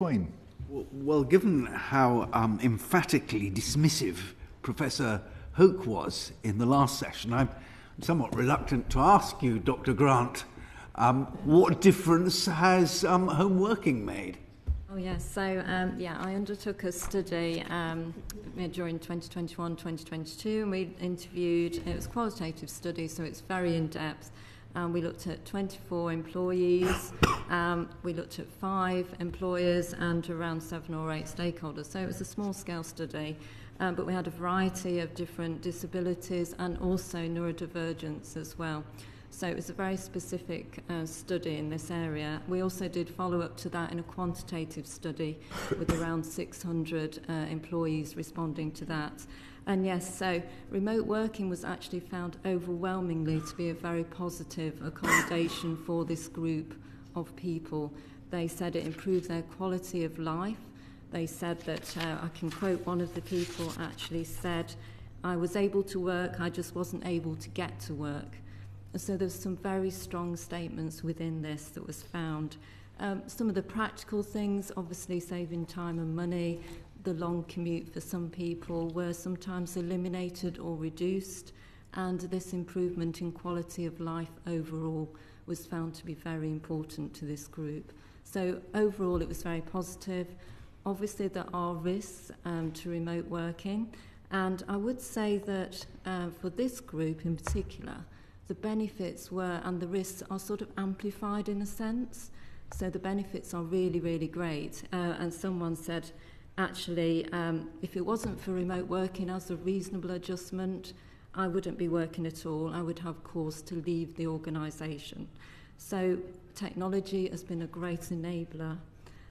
Wayne. Well, given how emphatically dismissive Professor Hoke was in the last session, I'm somewhat reluctant to ask you, Dr. Grant, what difference has home working made? Oh yes, so I undertook a study during 2021-2022, and we interviewed, it was a qualitative study, so it's very in-depth. We looked at 24 employees, we looked at 5 employers and around 7 or 8 stakeholders. So it was a small-scale study, but we had a variety of different disabilities and also neurodivergence as well. So it was a very specific study in this area. We also did follow-up to that in a quantitative study with around 600 employees responding to that. And yes, so remote working was actually found overwhelmingly to be a very positive accommodation for this group of people. They said it improved their quality of life. They said that, I can quote one of the people actually said, "I was able to work, I just wasn't able to get to work." So there's some very strong statements within this that was found. Some of the practical things, obviously saving time and money, the long commute for some people were sometimes eliminated or reduced, and this improvement in quality of life overall was found to be very important to this group. So overall it was very positive. Obviously there are risks to remote working, and I would say that for this group in particular, the benefits were, and the risks are sort of amplified in a sense. So the benefits are really, really great. And someone said, actually, if it wasn't for remote working as a reasonable adjustment, I wouldn't be working at all. I would have cause to leave the organisation. So technology has been a great enabler.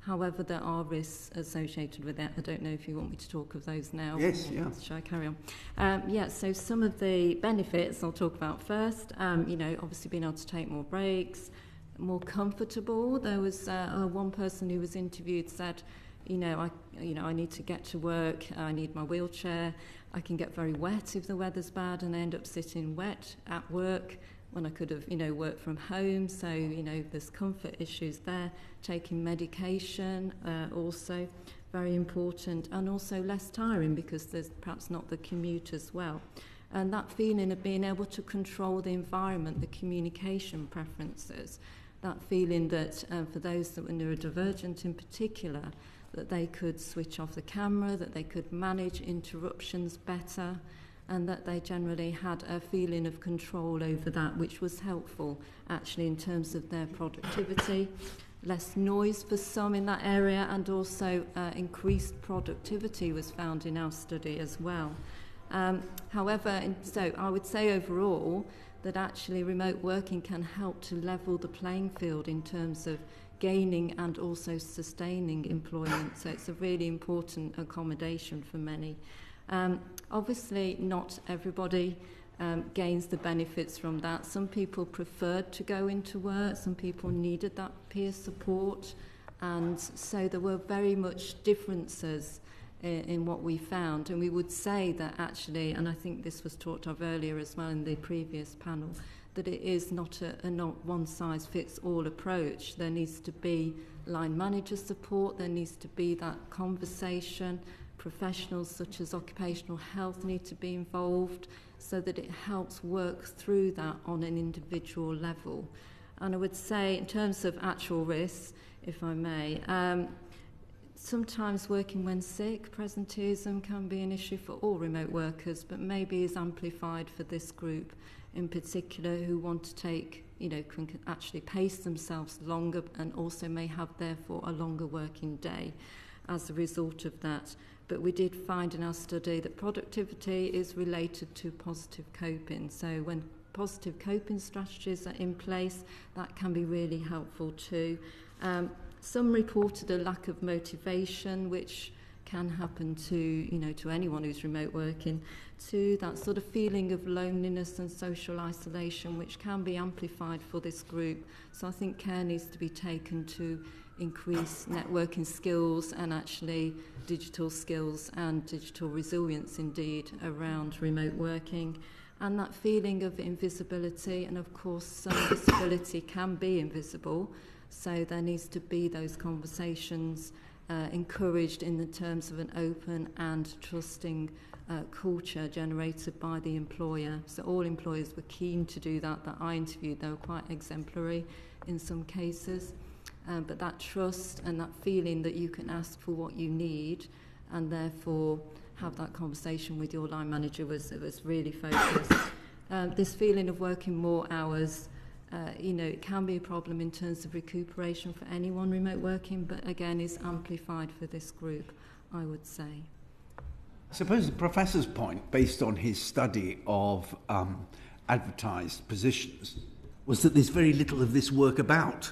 However, there are risks associated with it. I don't know if you want me to talk of those now. Yes, yeah. Shall I carry on? So some of the benefits I'll talk about first. Obviously being able to take more breaks, more comfortable. There was one person who was interviewed said, I need to get to work, I need my wheelchair, I can get very wet if the weather's bad and I end up sitting wet at work when I could have, worked from home. So, there's comfort issues there. Taking medication, also very important, and also less tiring because there's perhaps not the commute as well. And that feeling of being able to control the environment, the communication preferences, that feeling that for those that were neurodivergent in particular, that they could switch off the camera, that they could manage interruptions better, and that they generally had a feeling of control over that, which was helpful actually in terms of their productivity. Less noise for some in that area, and also increased productivity was found in our study as well. So I would say overall that actually remote working can help to level the playing field in terms of gaining and also sustaining employment. So it's a really important accommodation for many. Obviously, not everybody gains the benefits from that. Some people preferred to go into work, some people needed that peer support, and so there were very much differences in what we found. And we would say that actually, and I think this was talked of earlier as well in the previous panel, that it is not a not one-size-fits-all approach. There needs to be line manager support, there needs to be that conversation. Professionals such as occupational health need to be involved so that it helps work through that on an individual level. And I would say in terms of actual risks, if I may, sometimes working when sick, presenteeism can be an issue for all remote workers, but maybe is amplified for this group in particular who want to take, can actually pace themselves longer and also may have therefore a longer working day as a result of that. But we did find in our study that productivity is related to positive coping. So when positive coping strategies are in place, that can be really helpful too. Some reported a lack of motivation, which can happen to anyone who's remote working, to that sort of feeling of loneliness and social isolation, which can be amplified for this group. So I think care needs to be taken to increase networking skills and actually digital skills and digital resilience indeed around remote working. And that feeling of invisibility, and of course some disability can be invisible, so there needs to be those conversations encouraged in the terms of an open and trusting culture generated by the employer. So all employers were keen to do that I interviewed. They were quite exemplary in some cases. But that trust and that feeling that you can ask for what you need and therefore have that conversation with your line manager was really focused. This feeling of working more hours, it can be a problem in terms of recuperation for anyone remote working, but again is amplified for this group, I would say. I suppose the professor's point, based on his study of advertised positions, was that there's very little of this work about.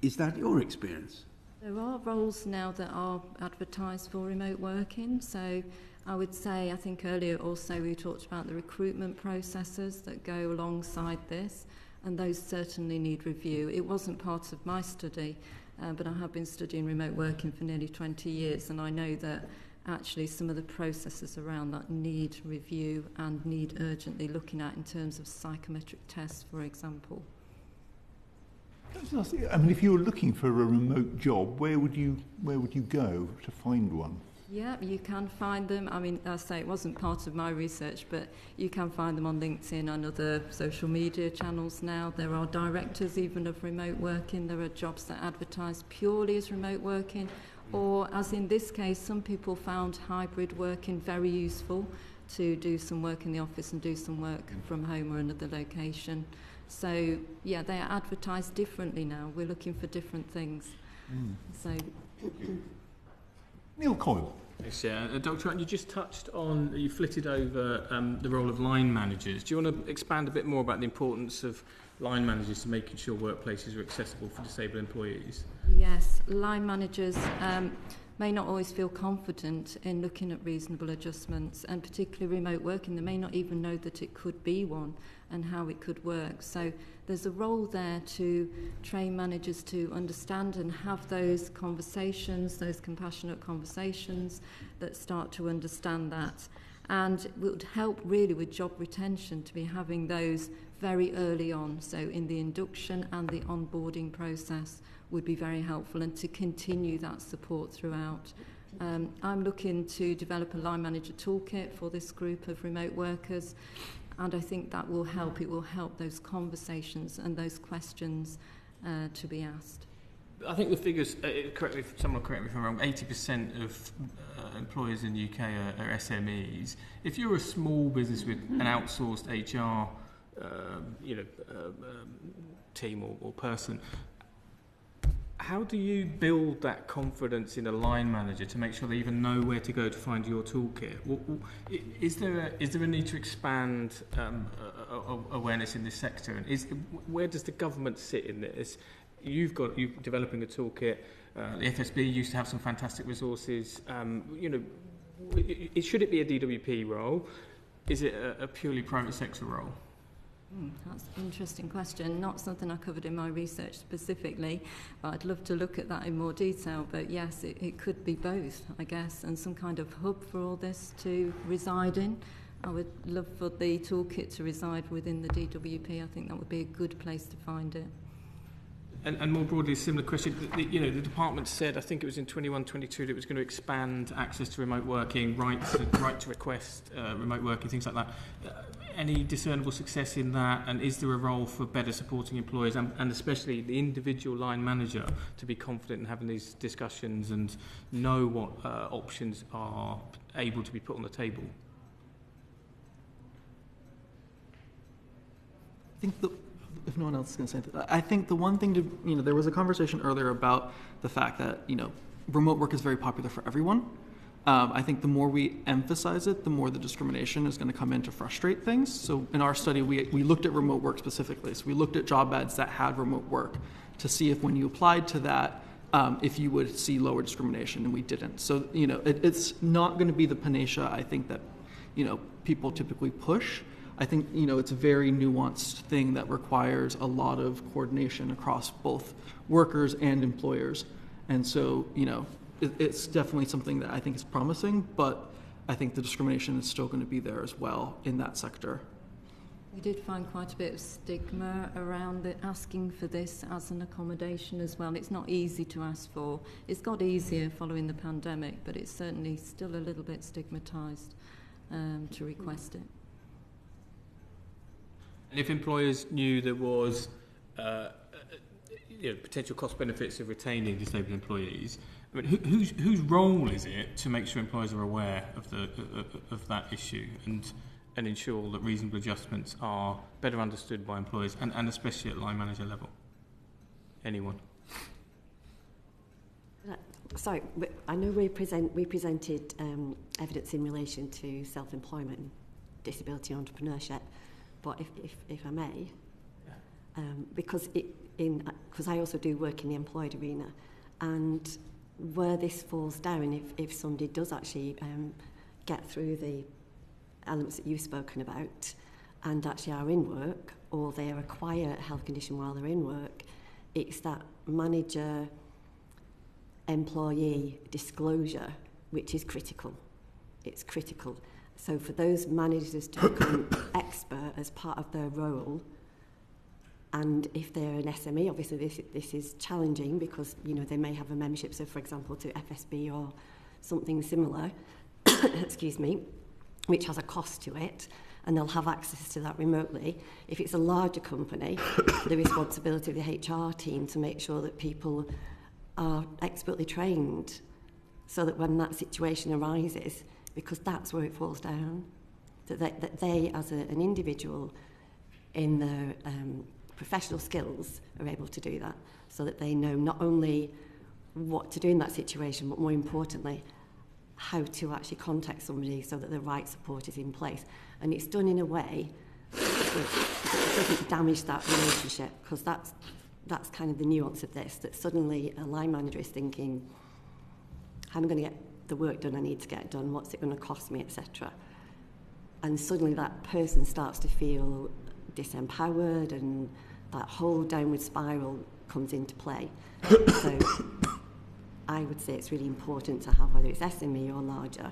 Is that your experience? There are roles now that are advertised for remote working, so I would say, I think earlier also we talked about the recruitment processes that go alongside this, and those certainly need review. It wasn't part of my study, but I have been studying remote working for nearly 20 years, and I know that actually some of the processes around that need review and need urgently looking at in terms of psychometric tests, for example. I mean, if you were looking for a remote job, where would you go to find one? Yeah, you can find them. I mean, I say it wasn't part of my research, but you can find them on LinkedIn and other social media channels now. There are directors even of remote working. There are jobs that advertise purely as remote working, or as in this case, some people found hybrid working very useful to do some work in the office and do some work from home or another location. So, yeah, they are advertised differently now. We're looking for different things. So, Neil Coyle. Yes, yeah. Dr. Hunt, you just touched on, you flitted over the role of line managers. Do you want to expand a bit more about the importance of line managers to making sure workplaces are accessible for disabled employees? Yes, line managers may not always feel confident in looking at reasonable adjustments, and particularly remote working. They may not even know that it could be one and how it could work. So there's a role there to train managers to understand and have those conversations, those compassionate conversations that start to understand that. And it would help really with job retention to be having those very early on. So in the induction and the onboarding process would be very helpful, and to continue that support throughout. I'm looking to develop a line manager toolkit for this group of remote workers, and I think that will help. It will help those conversations and those questions to be asked. I think the figures, someone correct me if I'm wrong, 80% of employers in the UK are SMEs. If you're a small business with an outsourced HR team or person, how do you build that confidence in a line manager to make sure they even know where to go to find your toolkit? Is there a need to expand awareness in this sector? And where does the government sit in this? You're developing a toolkit. The FSB used to have some fantastic resources. Should it be a DWP role? Is it a purely private sector role? That's an interesting question. Not something I covered in my research specifically, but I'd love to look at that in more detail. But yes, it could be both, I guess, and some kind of hub for all this to reside in. I would love for the toolkit to reside within the DWP. I think that would be a good place to find it. And more broadly, a similar question. The department said, I think it was in 21-22, that it was going to expand access to remote working, right to request remote working, things like that. Any discernible success in that? And is there a role for better supporting employers and especially the individual line manager to be confident in having these discussions and know what options are able to be put on the table? I think if no one else is going to say anything, I think the one thing to, there was a conversation earlier about the fact that, remote work is very popular for everyone. I think the more we emphasize it, the more the discrimination is going to come in to frustrate things. So in our study, we looked at remote work specifically. So we looked at job ads that had remote work to see if when you applied to that, if you would see lower discrimination, and we didn't. So, it's not going to be the panacea, I think, that, people typically push. I think, it's a very nuanced thing that requires a lot of coordination across both workers and employers. And so, it's definitely something that I think is promising, but I think the discrimination is still going to be there as well in that sector. We did find quite a bit of stigma around asking for this as an accommodation as well. It's not easy to ask for. It's got easier following the pandemic, but it's certainly still a little bit stigmatised to request it. And if employers knew there was potential cost benefits of retaining disabled employees, I mean, whose role is it to make sure employers are aware of that issue and ensure that reasonable adjustments are better understood by employers and especially at line manager level? Anyone? Sorry, I know we presented evidence in relation to self-employment, disability entrepreneurship, but if I may, because I also do work in the employed arena, and where this falls down, if somebody does actually get through the elements that you've spoken about and actually are in work, or they acquire a health condition while they're in work, it's that manager employee disclosure which is critical. It's critical. So for those managers to become expert as part of their role, and if they're an SME, obviously this is challenging because they may have a membership, so for example to FSB or something similar, excuse me, which has a cost to it, and they'll have access to that remotely. If it's a larger company, the responsibility of the HR team to make sure that people are expertly trained so that when that situation arises, because that's where it falls down, that they as an individual in their professional skills are able to do that, so that they know not only what to do in that situation, but more importantly, how to actually contact somebody so that the right support is in place. And it's done in a way that doesn't damage that relationship, because that's kind of the nuance of this, that suddenly a line manager is thinking, how am I going to get the work done I need to get done, what's it going to cost me, etc. And suddenly that person starts to feel disempowered, and that whole downward spiral comes into play. So I would say it's really important to have, whether it's SME or larger,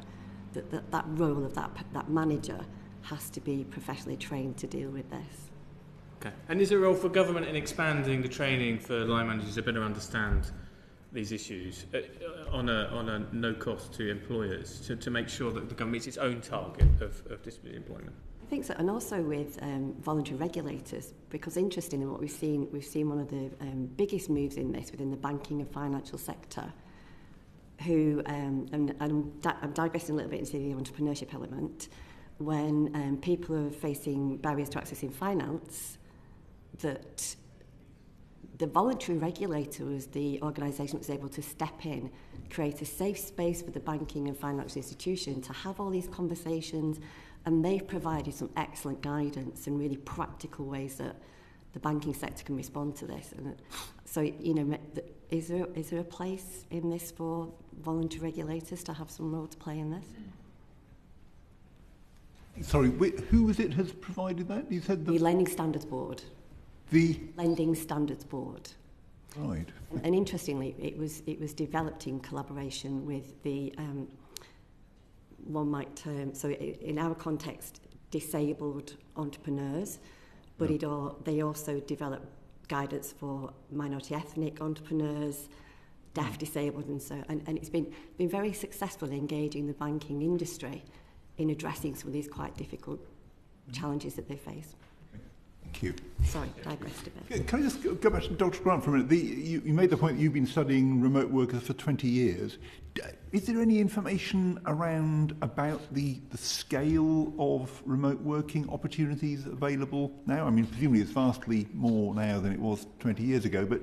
that role of that manager has to be professionally trained to deal with this. Okay. And is there a role for government in expanding the training for line managers to better understand these issues on a no cost to employers to make sure that the government meets its own target of disability employment? I think so, and also with voluntary regulators, because interestingly what we've seen one of the biggest moves in this within the banking and financial sector, who, and I'm digressing a little bit into the entrepreneurship element, when people are facing barriers to accessing finance, that the voluntary regulator was the organisation that was able to step in, create a safe space for the banking and financial institution to have all these conversations, and they've provided some excellent guidance and really practical ways that the banking sector can respond to this. And so, is there a place in this for voluntary regulators to have some role to play in this? Sorry, who was it has provided that? You said the Lending Standards Board. The Lending Standards Board. Right. And interestingly, it was developed in collaboration with the one might term, so in our context, disabled entrepreneurs, but they also develop guidance for minority ethnic entrepreneurs, deaf, disabled, and so, and it's been very successful in engaging the banking industry in addressing some of these quite difficult challenges that they face. Thank you. Sorry, digressed a bit. Can I just go back to Dr. Grant for a minute? You made the point that you've been studying remote workers for 20 years. Is there any information about the scale of remote working opportunities available now? I mean, presumably it's vastly more now than it was 20 years ago, but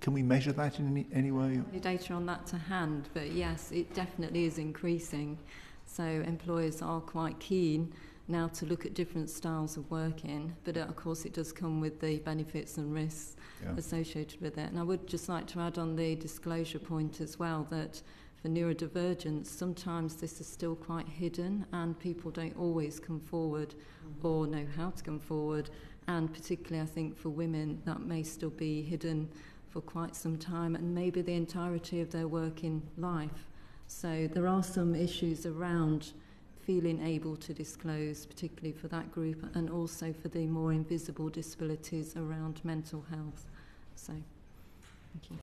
can we measure that in any way? No data on that to hand, but yes, it definitely is increasing. So employers are quite keen now to look at different styles of working, but of course it does come with the benefits and risks associated with it. And I would just like to add on the disclosure point as well, that for neurodivergence, sometimes this is still quite hidden and people don't always come forward or know how to come forward. And particularly I think for women that may still be hidden for quite some time and maybe the entirety of their working life. So there are some issues around feeling able to disclose, particularly for that group, and also for the more invisible disabilities around mental health. So, thank you.